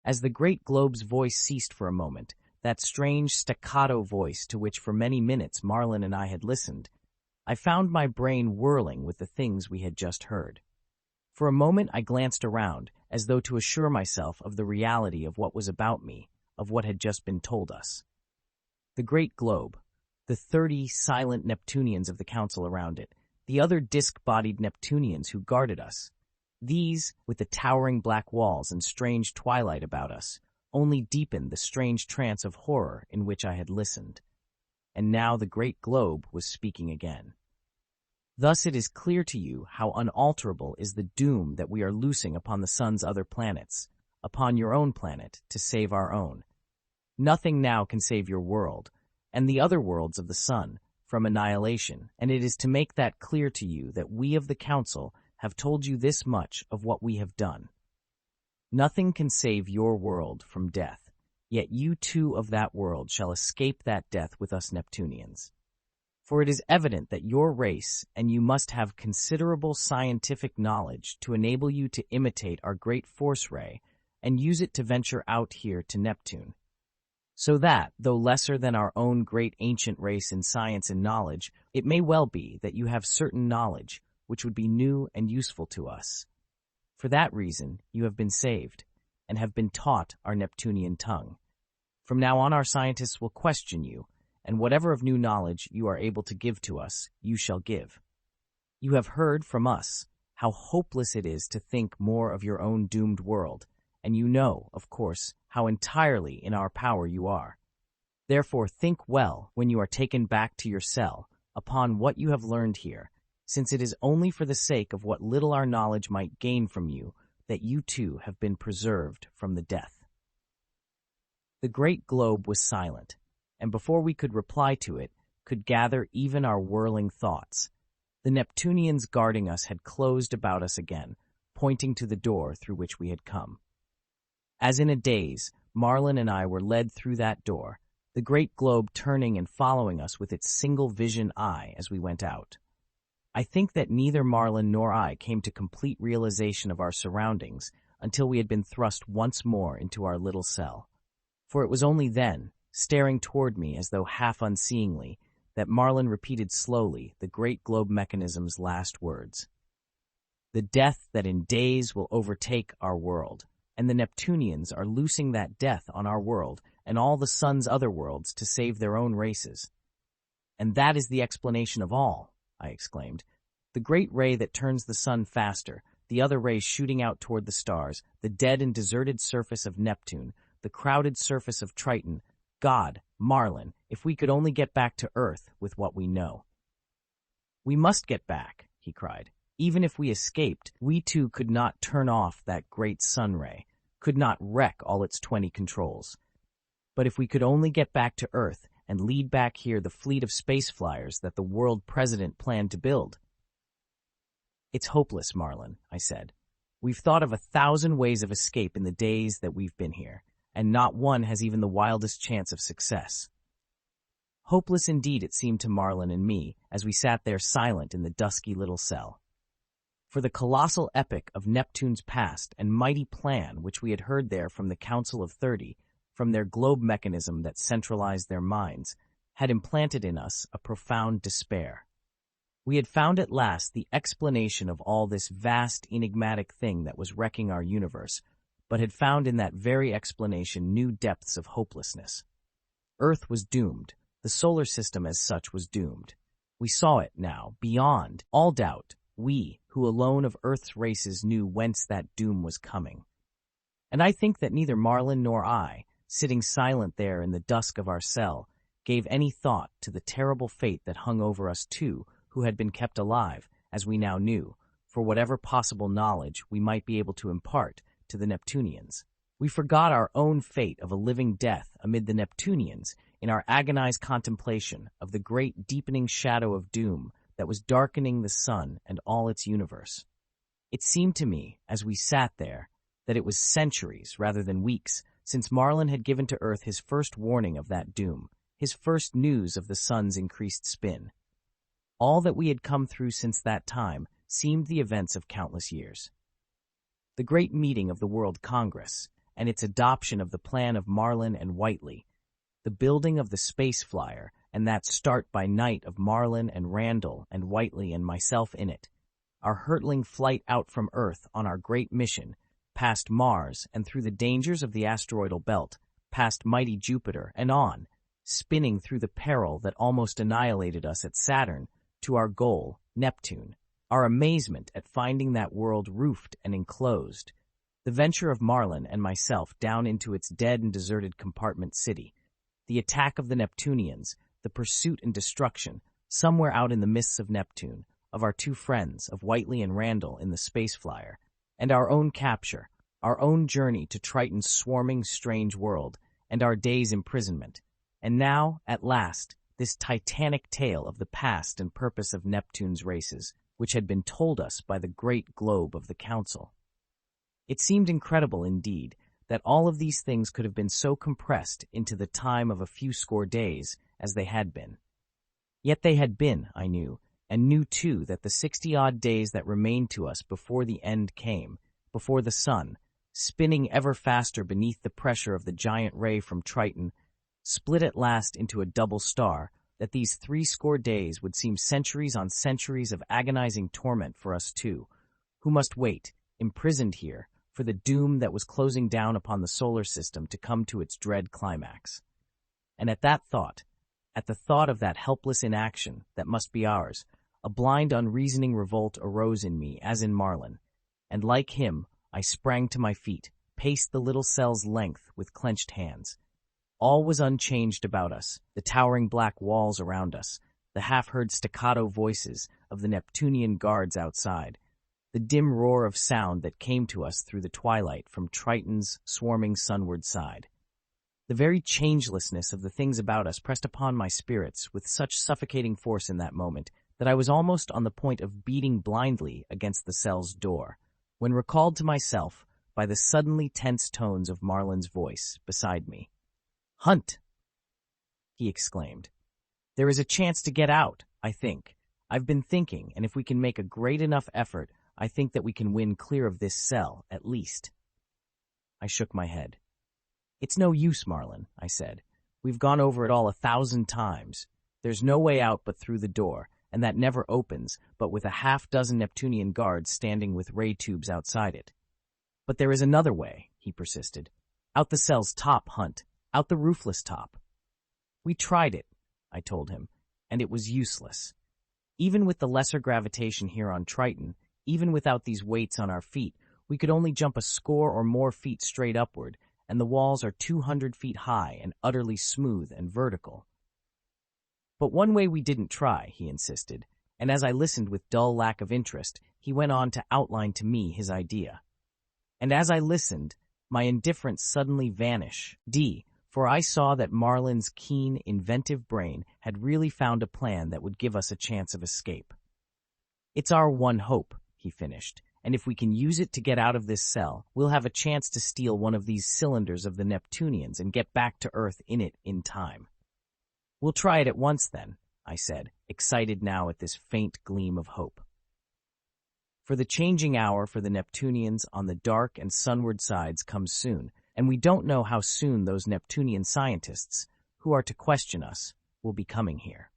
As the great globe's voice ceased for a moment, that strange staccato voice to which for many minutes Marlin and I had listened, I found my brain whirling with the things we had just heard. For a moment I glanced around, as though to assure myself of the reality of what was about me, of what had just been told us. The great globe, the 30 silent Neptunians of the council around it, the other disc-bodied Neptunians who guarded us, these, with the towering black walls and strange twilight about us, only deepened the strange trance of horror in which I had listened. And now the great globe was speaking again. Thus it is clear to you how unalterable is the doom that we are loosing upon the sun's other planets, upon your own planet, to save our own. Nothing now can save your world, and the other worlds of the sun, from annihilation, and it is to make that clear to you that we of the Council have told you this much of what we have done. Nothing can save your world from death, yet you too of that world shall escape that death with us Neptunians. For it is evident that your race and you must have considerable scientific knowledge to enable you to imitate our great force ray and use it to venture out here to Neptune. So that, though lesser than our own great ancient race in science and knowledge, it may well be that you have certain knowledge which would be new and useful to us. For that reason, you have been saved, and have been taught our Neptunian tongue. From now on our scientists will question you, and whatever of new knowledge you are able to give to us, you shall give. You have heard from us how hopeless it is to think more of your own doomed world, and you know, of course, how entirely in our power you are. Therefore think well when you are taken back to your cell upon what you have learned here, since it is only for the sake of what little our knowledge might gain from you that you too have been preserved from the death. The great globe was silent, and before we could reply to it, could gather even our whirling thoughts. The Neptunians guarding us had closed about us again, pointing to the door through which we had come. As in a daze, Marlin and I were led through that door, the great globe turning and following us with its single vision eye as we went out. I think that neither Marlin nor I came to complete realization of our surroundings until we had been thrust once more into our little cell. For it was only then, staring toward me as though half unseeingly, that Marlin repeated slowly the great globe mechanism's last words. The death that in days will overtake our world, and the Neptunians are loosing that death on our world and all the sun's other worlds to save their own races. And that is the explanation of all, I exclaimed. The great ray that turns the sun faster, the other rays shooting out toward the stars, the dead and deserted surface of Neptune, the crowded surface of Triton. God, Marlin, if we could only get back to Earth with what we know. We must get back, he cried. Even if we escaped, we too could not turn off that great sun ray, could not wreck all its 20 controls. But if we could only get back to Earth and lead back here the fleet of space flyers that the world president planned to build. It's hopeless, Marlin, I said. We've thought of 1,000 ways of escape in the days that we've been here, and not one has even the wildest chance of success. Hopeless indeed it seemed to Marlin and me as we sat there silent in the dusky little cell. For the colossal epic of Neptune's past and mighty plan which we had heard there from the Council of 30, from their globe mechanism that centralized their minds, had implanted in us a profound despair. We had found at last the explanation of all this vast, enigmatic thing that was wrecking our universe, but had found in that very explanation new depths of hopelessness. Earth was doomed. The solar system as such was doomed. We saw it now, beyond all doubt, we, who alone of Earth's races knew whence that doom was coming. And I think that neither Marlin nor I, sitting silent there in the dusk of our cell, gave any thought to the terrible fate that hung over us too, who had been kept alive, as we now knew, for whatever possible knowledge we might be able to impart to the Neptunians. We forgot our own fate of a living death amid the Neptunians in our agonized contemplation of the great deepening shadow of doom that was darkening the sun and all its universe. It seemed to me, as we sat there, that it was centuries rather than weeks since Marlin had given to Earth his first warning of that doom, his first news of the sun's increased spin. All that we had come through since that time seemed the events of countless years. The great meeting of the World Congress, and its adoption of the plan of Marlin and Whiteley, the building of the space flyer, and that start by night of Marlin and Randall and Whiteley and myself in it, our hurtling flight out from Earth on our great mission, past Mars and through the dangers of the asteroidal belt, past mighty Jupiter and on, spinning through the peril that almost annihilated us at Saturn, to our goal, Neptune, our amazement at finding that world roofed and enclosed, the venture of Marlin and myself down into its dead and deserted compartment city, the attack of the Neptunians, the pursuit and destruction, somewhere out in the mists of Neptune, of our two friends, of Whiteley and Randall in the space flyer, and our own capture, our own journey to Triton's swarming strange world, and our day's imprisonment. And now, at last, this titanic tale of the past and purpose of Neptune's races, which had been told us by the great globe of the Council. It seemed incredible indeed that all of these things could have been so compressed into the time of a few score days as they had been. Yet they had been, I knew, and knew too that the 60-odd days that remained to us before the end came, before the sun, spinning ever faster beneath the pressure of the giant ray from Triton, split at last into a double star, that these 60 days would seem centuries on centuries of agonizing torment for us too, who must wait, imprisoned here, for the doom that was closing down upon the solar system to come to its dread climax. And at that thought, at the thought of that helpless inaction that must be ours, a blind, unreasoning revolt arose in me as in Marlin, and like him, I sprang to my feet, paced the little cell's length with clenched hands. All was unchanged about us, the towering black walls around us, the half-heard staccato voices of the Neptunian guards outside, the dim roar of sound that came to us through the twilight from Triton's swarming sunward side. The very changelessness of the things about us pressed upon my spirits with such suffocating force in that moment that I was almost on the point of beating blindly against the cell's door, when recalled to myself by the suddenly tense tones of Marlin's voice beside me. "Hunt!" he exclaimed. "There is a chance to get out, I think. I've been thinking, and if we can make a great enough effort, I think that we can win clear of this cell, at least." I shook my head. "It's no use, Marlin," I said. "We've gone over it all 1,000 times. There's no way out but through the door, and that never opens but with a half-dozen Neptunian guards standing with ray tubes outside it." "But there is another way," he persisted. "Out the cell's top, Hunt. Out the roofless top." "We tried it," I told him, "and it was useless. Even with the lesser gravitation here on Triton, even without these weights on our feet, we could only jump a score or more feet straight upward, and the walls are 200 feet high and utterly smooth and vertical." "But one way we didn't try," he insisted, and as I listened with dull lack of interest, he went on to outline to me his idea. And as I listened, my indifference suddenly vanished, for I saw that Marlin's keen, inventive brain had really found a plan that would give us a chance of escape. "It's our one hope," he finished, "and if we can use it to get out of this cell, we'll have a chance to steal one of these cylinders of the Neptunians and get back to Earth in it in time." "We'll try it at once, then," I said, excited now at this faint gleam of hope. For the changing hour for the Neptunians on the dark and sunward sides comes soon, and we don't know how soon those Neptunian scientists, who are to question us, will be coming here.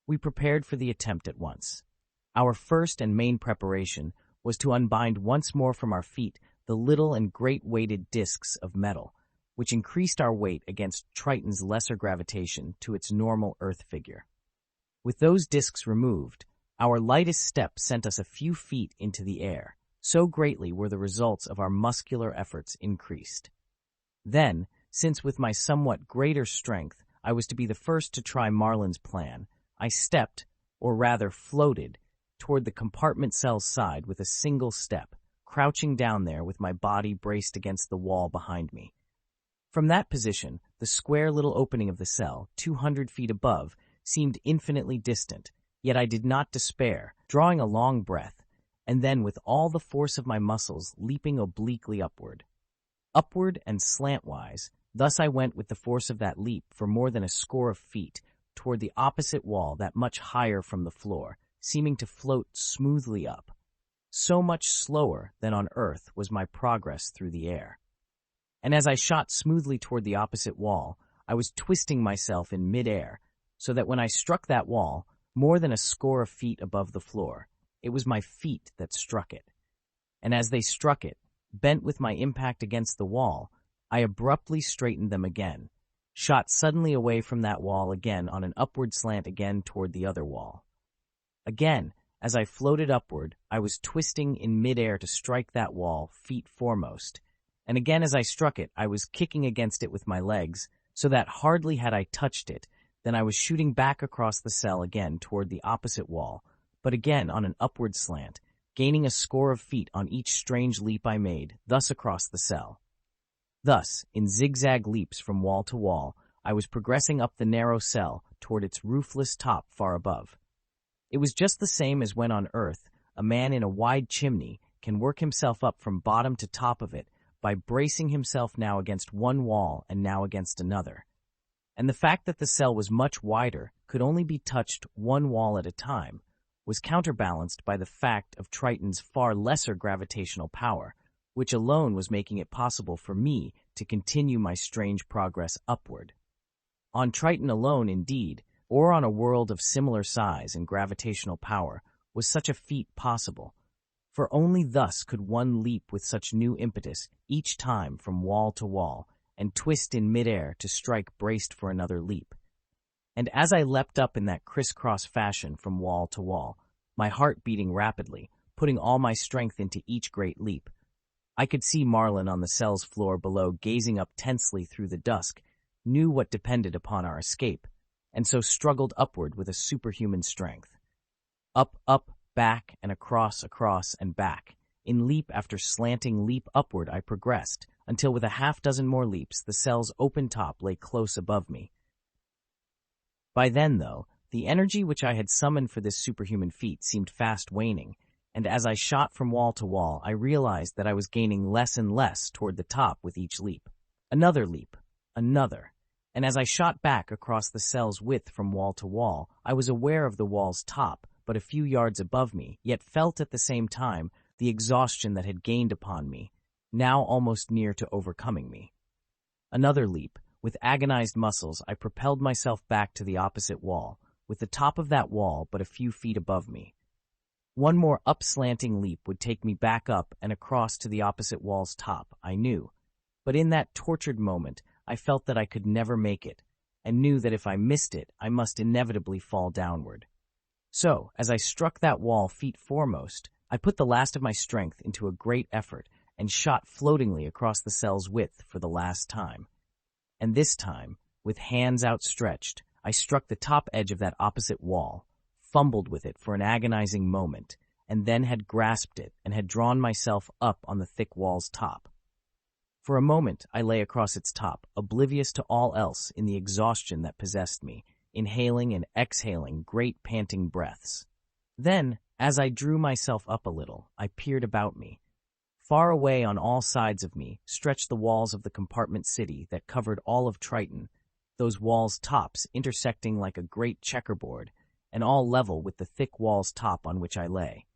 We prepared for the attempt at once. Our first and main preparation was to unbind once more from our feet the little and great weighted discs of metal, which increased our weight against Triton's lesser gravitation to its normal Earth figure. With those discs removed, our lightest step sent us a few feet into the air, so greatly were the results of our muscular efforts increased. Then, since with my somewhat greater strength I was to be the first to try Marlin's plan, I stepped, or rather floated, toward the compartment cell's side with a single step, crouching down there with my body braced against the wall behind me. From that position, the square little opening of the cell, 200 feet above, seemed infinitely distant, yet I did not despair, drawing a long breath, and then with all the force of my muscles leaping obliquely upward. Upward and slantwise, thus I went with the force of that leap for more than a score of feet, toward the opposite wall that much higher from the floor, seeming to float smoothly up. So much slower than on Earth was my progress through the air. And as I shot smoothly toward the opposite wall, I was twisting myself in midair, so that when I struck that wall, more than a score of feet above the floor, it was my feet that struck it. And as they struck it, bent with my impact against the wall, I abruptly straightened them again, shot suddenly away from that wall again on an upward slant again toward the other wall. Again, as I floated upward, I was twisting in midair to strike that wall, feet foremost. And again as I struck it, I was kicking against it with my legs, so that hardly had I touched it, then I was shooting back across the cell again toward the opposite wall, but again on an upward slant, gaining a score of feet on each strange leap I made, thus across the cell. Thus, in zigzag leaps from wall to wall, I was progressing up the narrow cell toward its roofless top far above. It was just the same as when on Earth, a man in a wide chimney can work himself up from bottom to top of it by bracing himself now against one wall and now against another. And the fact that the cell was much wider, could only be touched one wall at a time, was counterbalanced by the fact of Triton's far lesser gravitational power, which alone was making it possible for me to continue my strange progress upward. On Triton alone, indeed, or on a world of similar size and gravitational power, was such a feat possible, for only thus could one leap with such new impetus each time from wall to wall, and twist in midair to strike braced for another leap. And as I leapt up in that crisscross fashion from wall to wall, my heart beating rapidly, putting all my strength into each great leap, I could see Marlin on the cell's floor below gazing up tensely through the dusk, knew what depended upon our escape, and so struggled upward with a superhuman strength. Up, up, back, and across, and back. In leap after slanting leap upward I progressed, until with a half-dozen more leaps the cell's open top lay close above me. By then, though, the energy which I had summoned for this superhuman feat seemed fast waning, and as I shot from wall to wall, I realized that I was gaining less and less toward the top with each leap. Another leap, another, and as I shot back across the cell's width from wall to wall, I was aware of the wall's top, but a few yards above me, yet felt at the same time the exhaustion that had gained upon me, now almost near to overcoming me. Another leap. With agonized muscles, I propelled myself back to the opposite wall, with the top of that wall but a few feet above me. One more up-slanting leap would take me back up and across to the opposite wall's top, I knew. But in that tortured moment, I felt that I could never make it, and knew that if I missed it, I must inevitably fall downward. So, as I struck that wall feet foremost, I put the last of my strength into a great effort and shot floatingly across the cell's width for the last time. And this time, with hands outstretched, I struck the top edge of that opposite wall, fumbled with it for an agonizing moment, and then had grasped it and had drawn myself up on the thick wall's top. For a moment I lay across its top, oblivious to all else in the exhaustion that possessed me, inhaling and exhaling great panting breaths. Then, as I drew myself up a little, I peered about me. Far away on all sides of me stretched the walls of the compartment city that covered all of Triton, those walls' tops intersecting like a great checkerboard, and all level with the thick wall's top on which I lay.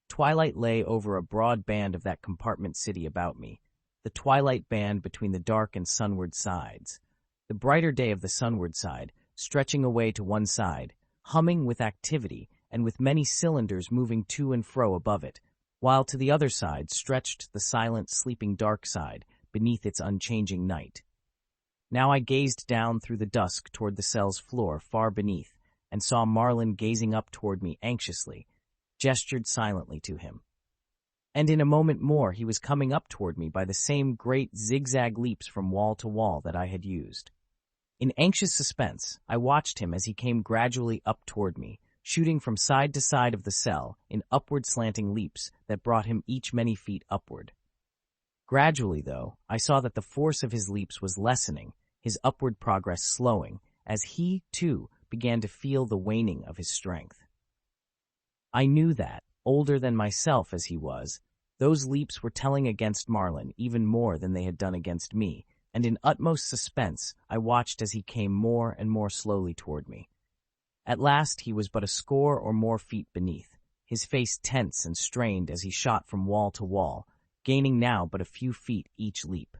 Twilight lay over a broad band of that compartment city about me, the twilight band between the dark and sunward sides. The brighter day of the sunward side, stretching away to one side, humming with activity and with many cylinders moving to and fro above it, while to the other side stretched the silent, sleeping dark side beneath its unchanging night. Now I gazed down through the dusk toward the cell's floor far beneath, and saw Marlin gazing up toward me anxiously, gestured silently to him. And in a moment more he was coming up toward me by the same great zigzag leaps from wall to wall that I had used. In anxious suspense, I watched him as he came gradually up toward me, shooting from side to side of the cell in upward slanting leaps that brought him each many feet upward. Gradually, though, I saw that the force of his leaps was lessening, his upward progress slowing, as he, too, began to feel the waning of his strength. I knew that, older than myself as he was, those leaps were telling against Marlin even more than they had done against me, and in utmost suspense I watched as he came more and more slowly toward me. At last he was but a score or more feet beneath, his face tense and strained as he shot from wall to wall, gaining now but a few feet each leap.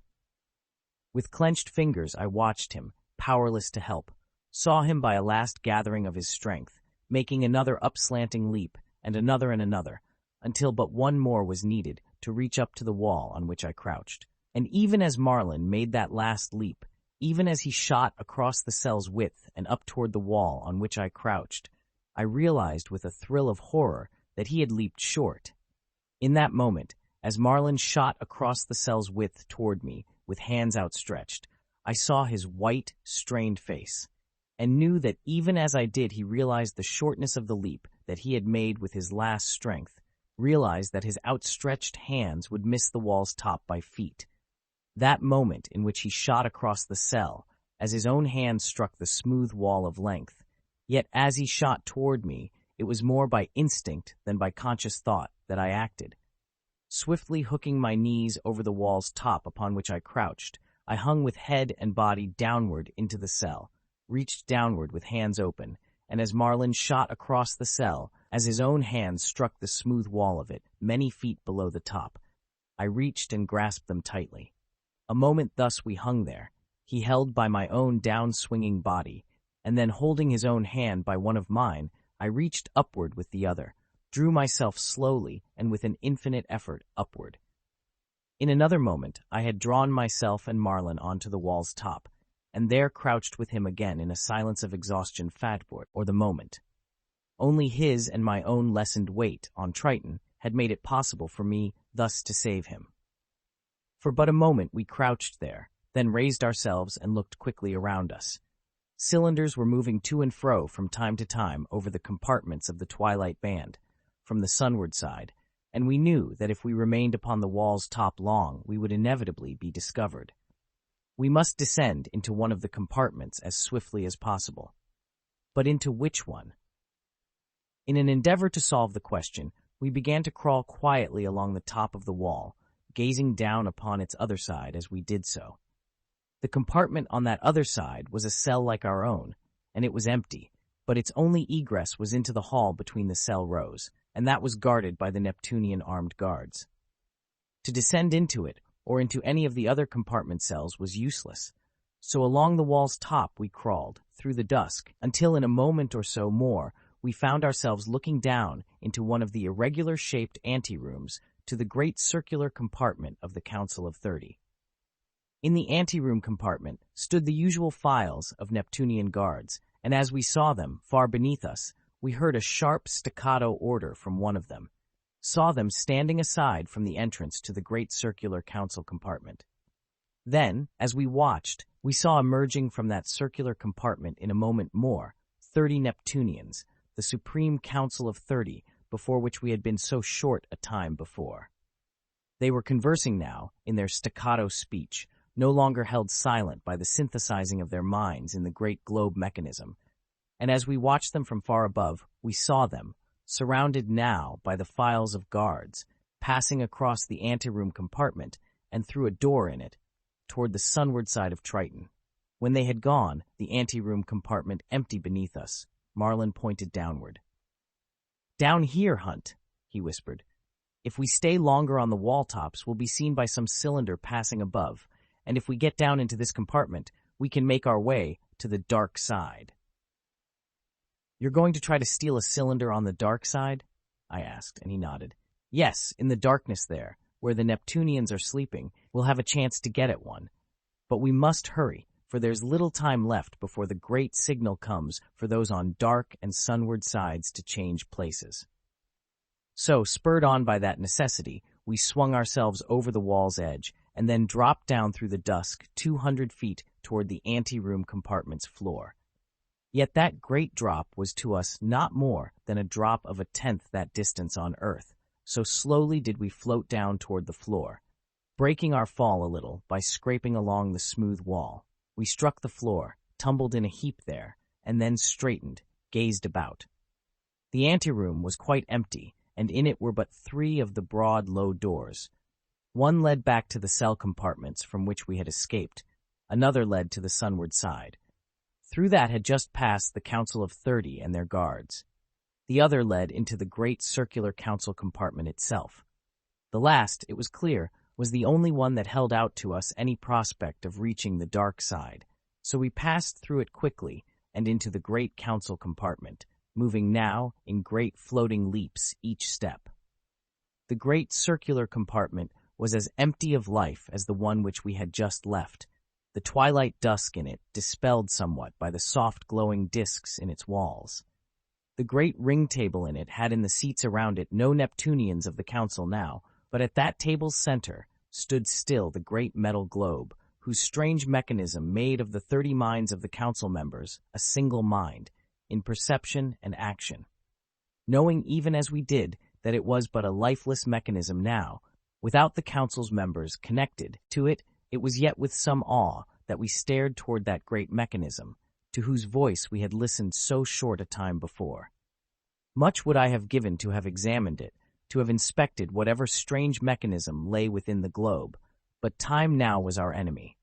With clenched fingers, I watched him, powerless to help, saw him by a last gathering of his strength, making another upslanting leap, and another, until but one more was needed to reach up to the wall on which I crouched. And even as Marlin made that last leap, even as he shot across the cell's width and up toward the wall on which I crouched, I realized with a thrill of horror that he had leaped short. In that moment, as Marlin shot across the cell's width toward me with hands outstretched, I saw his white, strained face, and knew that even as I did, he realized the shortness of the leap that he had made with his last strength, realized that his outstretched hands would miss the wall's top by feet. That moment in which he shot across the cell, as his own hand struck the smooth wall of length, yet as he shot toward me, it was more by instinct than by conscious thought that I acted. Swiftly hooking my knees over the wall's top upon which I crouched, I hung with head and body downward into the cell, reached downward with hands open, and as Marlin shot across the cell, as his own hands struck the smooth wall of it, many feet below the top, I reached and grasped them tightly. A moment thus we hung there, he held by my own down-swinging body, and then holding his own hand by one of mine, I reached upward with the other, drew myself slowly and with an infinite effort upward. In another moment, I had drawn myself and Marlin onto the wall's top, and there crouched with him again in a silence of exhaustion for the moment. Only his and my own lessened weight on Triton had made it possible for me thus to save him. For but a moment we crouched there, then raised ourselves and looked quickly around us. Cylinders were moving to and fro from time to time over the compartments of the twilight band, from the sunward side, and we knew that if we remained upon the wall's top long, we would inevitably be discovered. We must descend into one of the compartments as swiftly as possible. But into which one? In an endeavor to solve the question, we began to crawl quietly along the top of the wall, gazing down upon its other side as we did so. The compartment on that other side was a cell like our own, and it was empty, but its only egress was into the hall between the cell rows, and that was guarded by the Neptunian armed guards. To descend into it, or into any of the other compartment cells, was useless, so along the wall's top we crawled, through the dusk, until in a moment or so more we found ourselves looking down into one of the irregular-shaped anterooms to the great circular compartment of the Council of 30. In the anteroom compartment stood the usual files of Neptunian guards, and as we saw them, far beneath us, we heard a sharp staccato order from one of them, saw them standing aside from the entrance to the great circular council compartment. Then, as we watched, we saw emerging from that circular compartment in a moment more 30 Neptunians, the Supreme Council of 30, before which we had been so short a time before. They were conversing now, in their staccato speech, no longer held silent by the synthesizing of their minds in the great globe mechanism, and as we watched them from far above, we saw them, surrounded now by the files of guards, passing across the anteroom compartment and through a door in it, toward the sunward side of Triton. When they had gone, the anteroom compartment empty beneath us, Marlin pointed downward. "Down here, Hunt," he whispered. "If we stay longer on the wall tops, we'll be seen by some cylinder passing above, and if we get down into this compartment, we can make our way to the dark side." "You're going to try to steal a cylinder on the dark side?" I asked, and he nodded. "Yes, in the darkness there, where the Neptunians are sleeping, we'll have a chance to get at one. But we must hurry, for there's little time left before the great signal comes for those on dark and sunward sides to change places." So, spurred on by that necessity, we swung ourselves over the wall's edge, and then dropped down through the dusk 200 feet toward the anteroom compartment's floor. Yet that great drop was to us not more than a drop of a tenth that distance on Earth, so slowly did we float down toward the floor, breaking our fall a little by scraping along the smooth wall. We struck the floor, tumbled in a heap there, and then straightened, gazed about. The anteroom was quite empty, and in it were but 3 of the broad, low doors. One led back to the cell compartments from which we had escaped, another led to the sunward side. Through that had just passed the Council of 30 and their guards. The other led into the great circular council compartment itself. The last, it was clear, was the only one that held out to us any prospect of reaching the dark side, so we passed through it quickly and into the great council compartment, moving now in great floating leaps each step. The great circular compartment was as empty of life as the one which we had just left, the twilight dusk in it dispelled somewhat by the soft glowing discs in its walls. The great ring table in it had in the seats around it no Neptunians of the council now, but at that table's center stood still the great metal globe, whose strange mechanism made of the 30 minds of the council members a single mind, in perception and action. Knowing even as we did that it was but a lifeless mechanism now, without the council's members connected to it, it was yet with some awe that we stared toward that great mechanism, to whose voice we had listened so short a time before. Much would I have given to have examined it, to have inspected whatever strange mechanism lay within the globe, but time now was our enemy.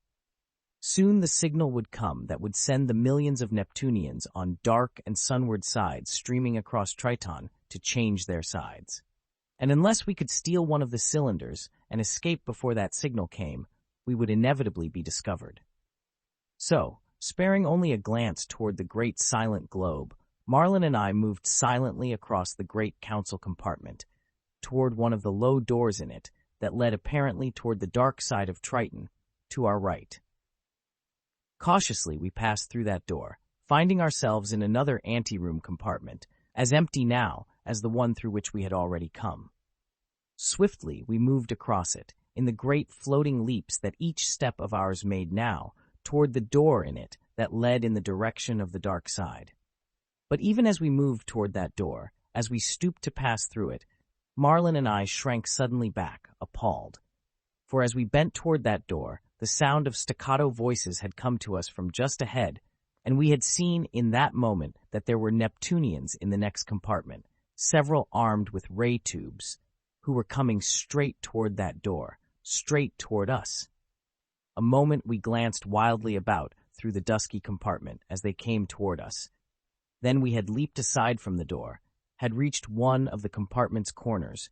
Soon the signal would come that would send the millions of Neptunians on dark and sunward sides streaming across Triton to change their sides. And unless we could steal one of the cylinders and escape before that signal came, we would inevitably be discovered. So, sparing only a glance toward the great silent globe, Marlin and I moved silently across the great council compartment, toward one of the low doors in it that led apparently toward the dark side of Triton, to our right. Cautiously we passed through that door, finding ourselves in another anteroom compartment, as empty now as the one through which we had already come. Swiftly we moved across it, in the great floating leaps that each step of ours made now, toward the door in it that led in the direction of the dark side. But even as we moved toward that door, as we stooped to pass through it, Marlin and I shrank suddenly back, appalled. For as we bent toward that door, the sound of staccato voices had come to us from just ahead, and we had seen in that moment that there were Neptunians in the next compartment, several armed with ray tubes, who were coming straight toward that door, straight toward us. A moment we glanced wildly about through the dusky compartment as they came toward us. Then we had leaped aside from the door, had reached one of the compartment's corners,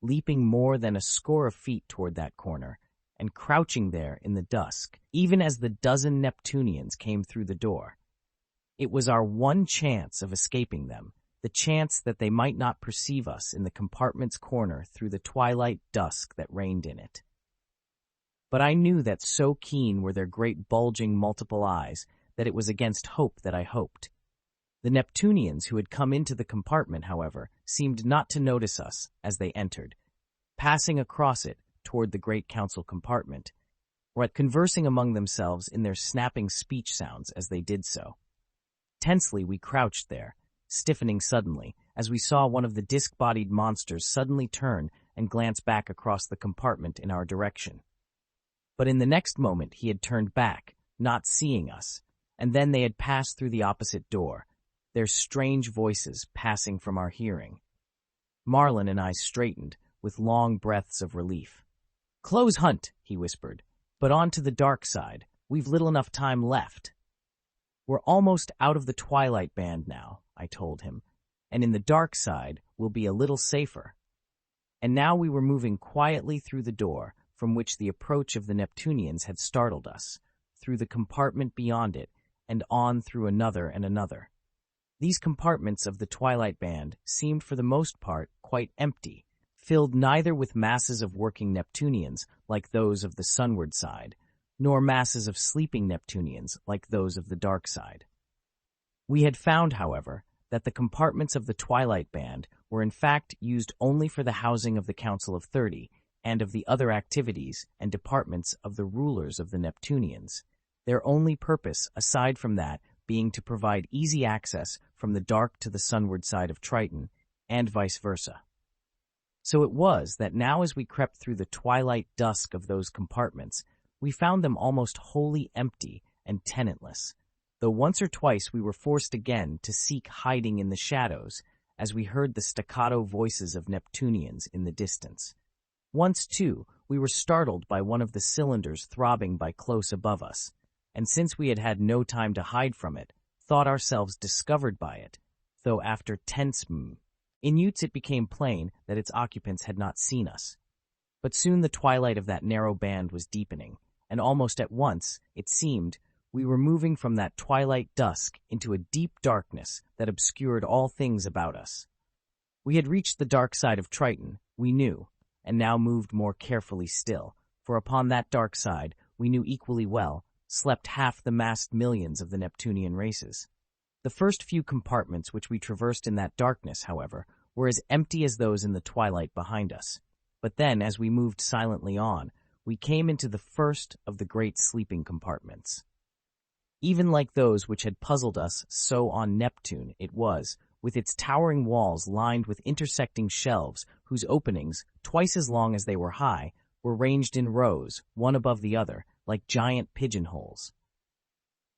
leaping more than a score of feet toward that corner, and crouching there in the dusk, even as the dozen Neptunians came through the door. It was our one chance of escaping them, the chance that they might not perceive us in the compartment's corner through the twilight dusk that reigned in it. But I knew that so keen were their great bulging multiple eyes that it was against hope that I hoped. The Neptunians who had come into the compartment, however, seemed not to notice us as they entered, passing across it toward the great council compartment, or conversing among themselves in their snapping speech sounds as they did so. Tensely we crouched there, stiffening suddenly, as we saw one of the disc-bodied monsters suddenly turn and glance back across the compartment in our direction. But in the next moment he had turned back, not seeing us, and then they had passed through the opposite door, their strange voices passing from our hearing. Marlin and I straightened, with long breaths of relief. "Close hunt," he whispered, "but on to the dark side. We've little enough time left." "We're almost out of the twilight band now," I told him, "and in the dark side we'll be a little safer." And now we were moving quietly through the door from which the approach of the Neptunians had startled us, through the compartment beyond it, and on through another and another. These compartments of the twilight band seemed for the most part quite empty, filled neither with masses of working Neptunians like those of the sunward side, nor masses of sleeping Neptunians like those of the dark side. We had found, however, that the compartments of the twilight band were in fact used only for the housing of the Council of 30 and of the other activities and departments of the rulers of the Neptunians, their only purpose, aside from that, being to provide easy access from the dark to the sunward side of Triton, and vice versa. So it was that now as we crept through the twilight dusk of those compartments, we found them almost wholly empty and tenantless, though once or twice we were forced again to seek hiding in the shadows as we heard the staccato voices of Neptunians in the distance. Once, too, we were startled by one of the cylinders throbbing by close above us, and since we had had no time to hide from it, thought ourselves discovered by it, though after tense minutes it became plain that its occupants had not seen us. But soon the twilight of that narrow band was deepening, and almost at once, it seemed, we were moving from that twilight dusk into a deep darkness that obscured all things about us. We had reached the dark side of Triton, we knew, and now moved more carefully still, for upon that dark side, we knew equally well, slept half the massed millions of the Neptunian races. The first few compartments which we traversed in that darkness, however, were as empty as those in the twilight behind us. But then, as we moved silently on, we came into the first of the great sleeping compartments. Even like those which had puzzled us so on Neptune, it was, with its towering walls lined with intersecting shelves whose openings, twice as long as they were high, were ranged in rows, one above the other, like giant pigeonholes.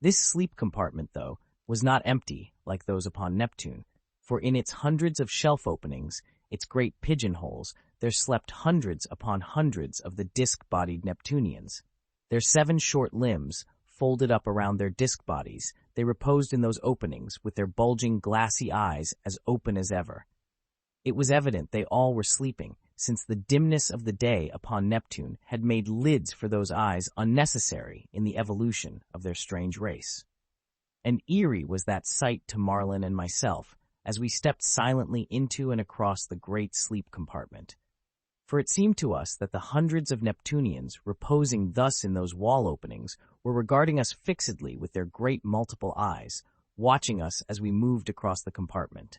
This sleep compartment, though, was not empty like those upon Neptune, for in its hundreds of shelf openings, its great pigeonholes, there slept hundreds upon hundreds of the disc-bodied Neptunians. Their 7 short limbs, folded up around their disc bodies, they reposed in those openings with their bulging, glassy eyes as open as ever. It was evident they all were sleeping, since the dimness of the day upon Neptune had made lids for those eyes unnecessary in the evolution of their strange race. And eerie was that sight to Marlin and myself as we stepped silently into and across the great sleep compartment. For it seemed to us that the hundreds of Neptunians reposing thus in those wall openings were regarding us fixedly with their great multiple eyes, watching us as we moved across the compartment.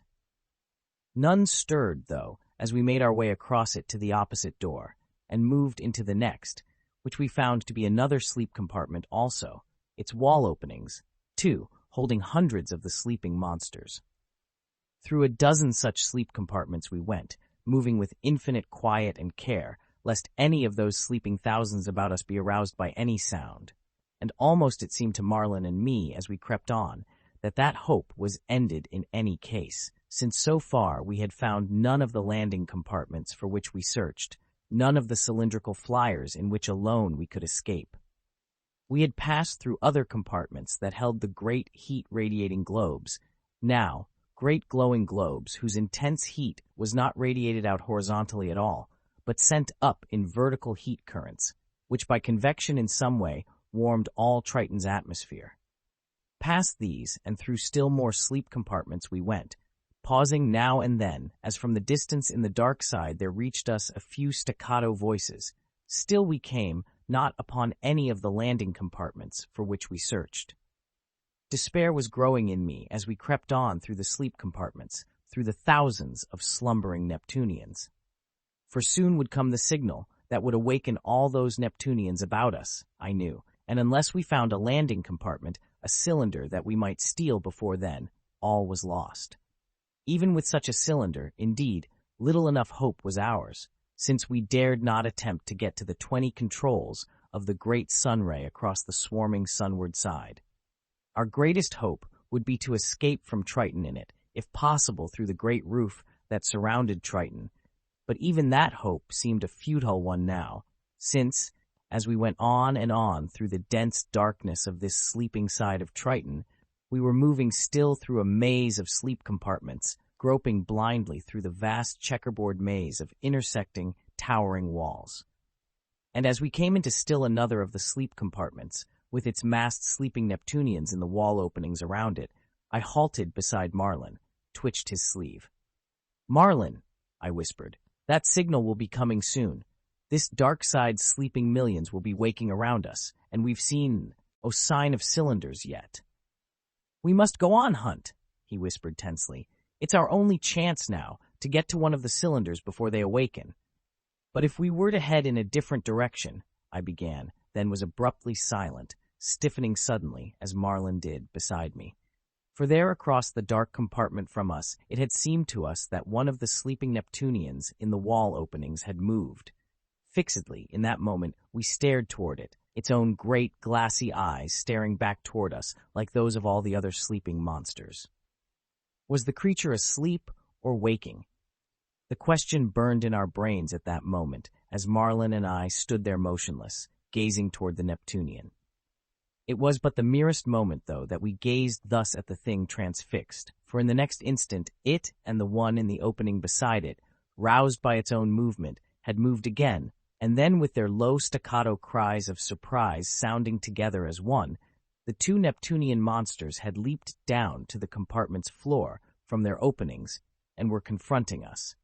None stirred, though, as we made our way across it to the opposite door, and moved into the next, which we found to be another sleep compartment also, its wall openings, too, holding hundreds of the sleeping monsters. Through a dozen such sleep compartments we went, moving with infinite quiet and care, lest any of those sleeping thousands about us be aroused by any sound. And almost it seemed to Marlin and me as we crept on, that hope was ended in any case, since so far we had found none of the landing compartments for which we searched, none of the cylindrical flyers in which alone we could escape. We had passed through other compartments that held the great heat-radiating globes, now great glowing globes whose intense heat was not radiated out horizontally at all, but sent up in vertical heat currents, which by convection in some way warmed all Triton's atmosphere. Past these and through still more sleep compartments we went, pausing now and then, as from the distance in the dark side there reached us a few staccato voices. Still we came not upon any of the landing compartments for which we searched. Despair was growing in me as we crept on through the sleep compartments, through the thousands of slumbering Neptunians. For soon would come the signal that would awaken all those Neptunians about us, I knew, and unless we found a landing compartment, a cylinder that we might steal before then, all was lost. Even with such a cylinder, indeed, little enough hope was ours, since we dared not attempt to get to the 20 controls of the great sunray across the swarming sunward side. Our greatest hope would be to escape from Triton in it, if possible through the great roof that surrounded Triton, but even that hope seemed a futile one now, since, as we went on and on through the dense darkness of this sleeping side of Triton, we were moving still through a maze of sleep compartments, groping blindly through the vast checkerboard maze of intersecting, towering walls. And as we came into still another of the sleep compartments, with its massed sleeping Neptunians in the wall openings around it, I halted beside Marlin, twitched his sleeve. "Marlin," I whispered, "that signal will be coming soon. This dark side sleeping millions will be waking around us, and we've seen no sign of cylinders yet." "We must go on, Hunt," he whispered tensely. "It's our only chance now to get to one of the cylinders before they awaken." "But if we were to head in a different direction," I began, then was abruptly silent, stiffening suddenly, as Marlin did, beside me. For there across the dark compartment from us, it had seemed to us that one of the sleeping Neptunians in the wall openings had moved. Fixedly, in that moment, we stared toward it, its own great glassy eyes staring back toward us like those of all the other sleeping monsters. Was the creature asleep or waking? The question burned in our brains at that moment as Marlin and I stood there motionless, gazing toward the Neptunian. It was but the merest moment, though, that we gazed thus at the thing transfixed, for in the next instant it and the one in the opening beside it, roused by its own movement, had moved again, And then with their low staccato cries of surprise sounding together as one, the two Neptunian monsters had leaped down to the compartment's floor from their openings and were confronting us.